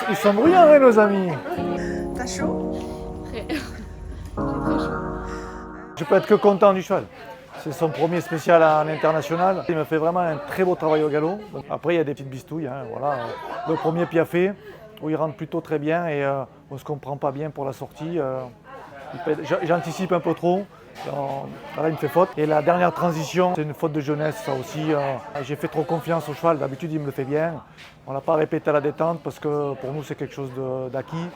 Ils sont bruyants, hein, nos amis. T'as chaud? Très, très chaud. Je peux être que content du cheval. C'est son premier spécial en international. Il me fait vraiment un très beau travail au galop. Après, il y a des petites bistouilles. Hein, voilà. Le premier piafé, où il rentre plutôt très bien et on ne se comprend pas bien pour la sortie. J'anticipe un peu trop. Là, il me fait faute. Et la dernière transition, c'est une faute de jeunesse, ça aussi. J'ai fait trop confiance au cheval. D'habitude, il me le fait bien. On ne l'a pas répété à la détente parce que pour nous, c'est quelque chose d'acquis.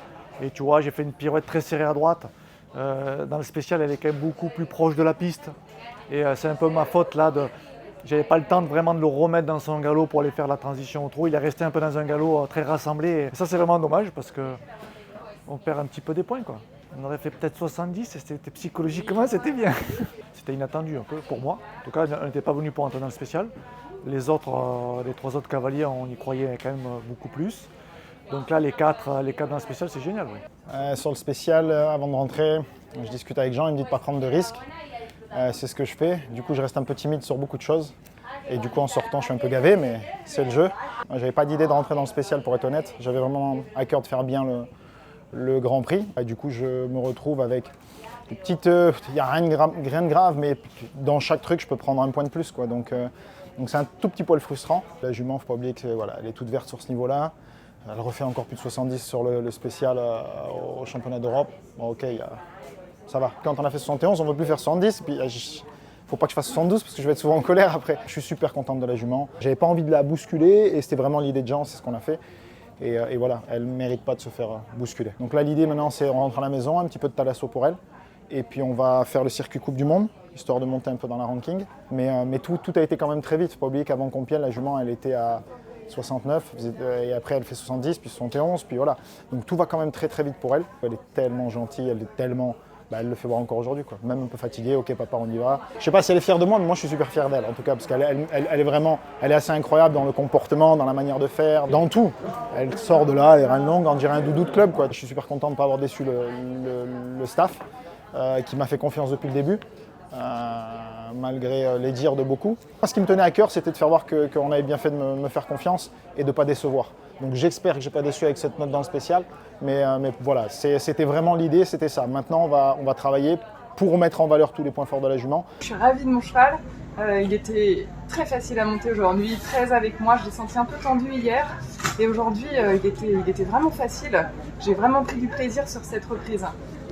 Et tu vois, j'ai fait une pirouette très serrée à droite. Dans le spécial, elle est quand même beaucoup plus proche de la piste. Et c'est un peu ma faute là. J'avais pas le temps vraiment de le remettre dans son galop pour aller faire la transition au trot. Il est resté un peu dans un galop très rassemblé. Et ça, c'est vraiment dommage parce qu'on perd un petit peu des points, quoi. On aurait fait peut-être 70 et psychologiquement, c'était bien. C'était inattendu un peu pour moi. En tout cas, on n'était pas venu pour entrer dans le spécial. Les 3 autres cavaliers, on y croyait quand même beaucoup plus. Donc là, les quatre dans le spécial, c'est génial. Oui. Sur le spécial, avant de rentrer, je discute avec Jean, il me dit de ne pas prendre de risques. C'est ce que je fais. Du coup, je reste un peu timide sur beaucoup de choses. Et du coup, en sortant, je suis un peu gavé, mais c'est le jeu. Je n'avais pas d'idée de rentrer dans le spécial, pour être honnête. J'avais vraiment à cœur de faire bien le Grand Prix. Et du coup, je me retrouve avec des petites... Il n'y a rien de grave, mais dans chaque truc, je peux prendre un point de plus, quoi. Donc c'est un tout petit poil frustrant. La jument, il ne faut pas oublier qu'elle est toute verte sur ce niveau-là. Elle refait encore plus de 70 sur le spécial au championnat d'Europe. Bon, ok, ça va. Quand on a fait 71, on ne veut plus faire 70. Puis, faut pas que je fasse 72 parce que je vais être souvent en colère après. Je suis super contente de la jument. J'avais pas envie de la bousculer et c'était vraiment l'idée de Jean, c'est ce qu'on a fait. Et voilà, elle ne mérite pas de se faire bousculer. Donc là, l'idée maintenant, c'est on rentre à la maison, un petit peu de thalasso pour elle. Et puis on va faire le circuit Coupe du Monde, histoire de monter un peu dans la ranking. Mais tout a été quand même très vite. Il ne faut pas oublier qu'avant Compiègne, la jument, elle était à 69, et après elle fait 70, puis 71, puis voilà. Donc tout va quand même très très vite pour elle. Elle est tellement gentille, elle le fait voir encore aujourd'hui, quoi. Même un peu fatiguée, ok papa on y va. Je sais pas si elle est fière de moi, mais moi je suis super fier d'elle en tout cas, parce qu'elle elle est assez incroyable dans le comportement, dans la manière de faire, dans tout. Elle sort de là, les reins longues, on dirait un doudou de club, quoi. Je suis super content de ne pas avoir déçu le staff, qui m'a fait confiance depuis le début. Malgré les dires de beaucoup. Ce qui me tenait à cœur, c'était de faire voir qu'on avait bien fait de me faire confiance et de ne pas décevoir. Donc j'espère que je n'ai pas déçu avec cette note dans le spécial, mais voilà, c'était vraiment l'idée, c'était ça. Maintenant, on va travailler pour mettre en valeur tous les points forts de la jument. Je suis ravie de mon cheval. Il était très facile à monter aujourd'hui, très avec moi. Je l'ai senti un peu tendu hier. Et aujourd'hui, il était vraiment facile. J'ai vraiment pris du plaisir sur cette reprise.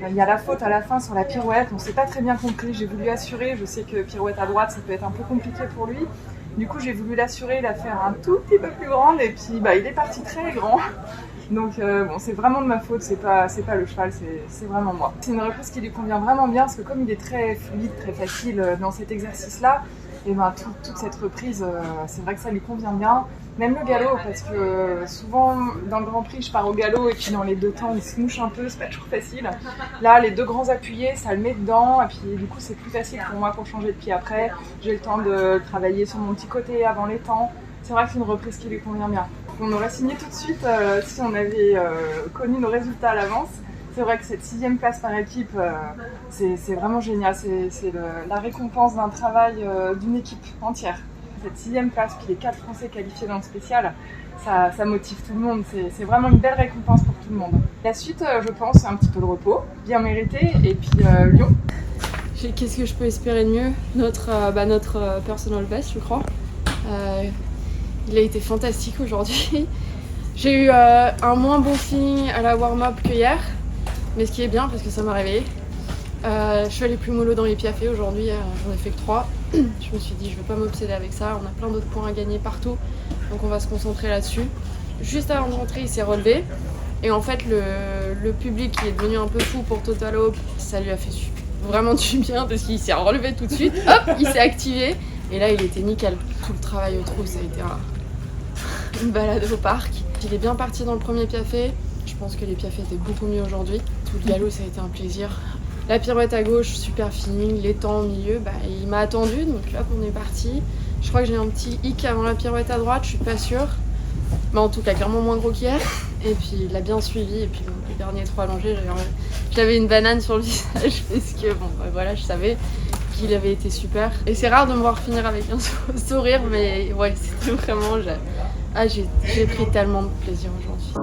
Il y a la faute à la fin sur la pirouette. On ne s'est pas très bien compris. J'ai voulu assurer. Je sais que pirouette à droite, ça peut être un peu compliqué pour lui. Du coup, j'ai voulu l'assurer, la faire un tout petit peu plus grande. Et puis, il est parti très grand. Donc bon, c'est vraiment de ma faute, c'est pas le cheval, c'est vraiment moi. C'est une reprise qui lui convient vraiment bien parce que comme il est très fluide, très facile dans cet exercice-là, et toute cette reprise, c'est vrai que ça lui convient bien. Même le galop, parce que souvent dans le Grand Prix, je pars au galop et puis dans les deux temps, il se mouche un peu, c'est pas toujours facile. Là, les deux grands appuyés, ça le met dedans et puis du coup, c'est plus facile pour moi pour changer de pied après. J'ai le temps de travailler sur mon petit côté avant les temps. C'est vrai que c'est une reprise qui lui convient bien. On aurait signé tout de suite si on avait connu nos résultats à l'avance. C'est vrai que cette 6e place par équipe, c'est vraiment génial. C'est la récompense d'un travail d'une équipe entière. Cette 6e place, puis les 4 Français qualifiés dans le spécial, ça motive tout le monde. C'est vraiment une belle récompense pour tout le monde. La suite, je pense, c'est un petit peu de repos, bien mérité, et puis Lyon. Qu'est-ce que je peux espérer de mieux? Notre personal best, je crois. Il a été fantastique aujourd'hui. J'ai eu un moins bon feeling à la warm-up que hier, mais ce qui est bien parce que ça m'a réveillée. Je suis allée plus mollo dans les piafés aujourd'hui, j'en ai fait que 3. Je me suis dit je vais pas m'obséder avec ça, on a plein d'autres points à gagner partout, donc on va se concentrer là-dessus. Juste avant de rentrer, il s'est relevé, et en fait le public qui est devenu un peu fou pour Total Hope, ça lui a fait vraiment du bien parce qu'il s'est relevé tout de suite, hop, il s'est activé, et là il était nickel. Tout le travail au trot, ça a été une balade au parc. Il est bien parti dans le premier piafé. Je pense que les piafés étaient beaucoup mieux aujourd'hui. Tout le galop, ça a été un plaisir. La pirouette à gauche, super feeling. Les temps au milieu, il m'a attendu, donc hop, on est parti. Je crois que j'ai un petit hic avant la pirouette à droite, je suis pas sûre. Mais en tout cas, clairement moins gros qu'hier. Et puis il a bien suivi. Et puis les derniers 3 allongés, j'avais une banane sur le visage parce que voilà, je savais qu'il avait été super. Et c'est rare de me voir finir avec un sourire, mais ouais, c'était vraiment... Ah, j'ai pris tellement de plaisir aujourd'hui.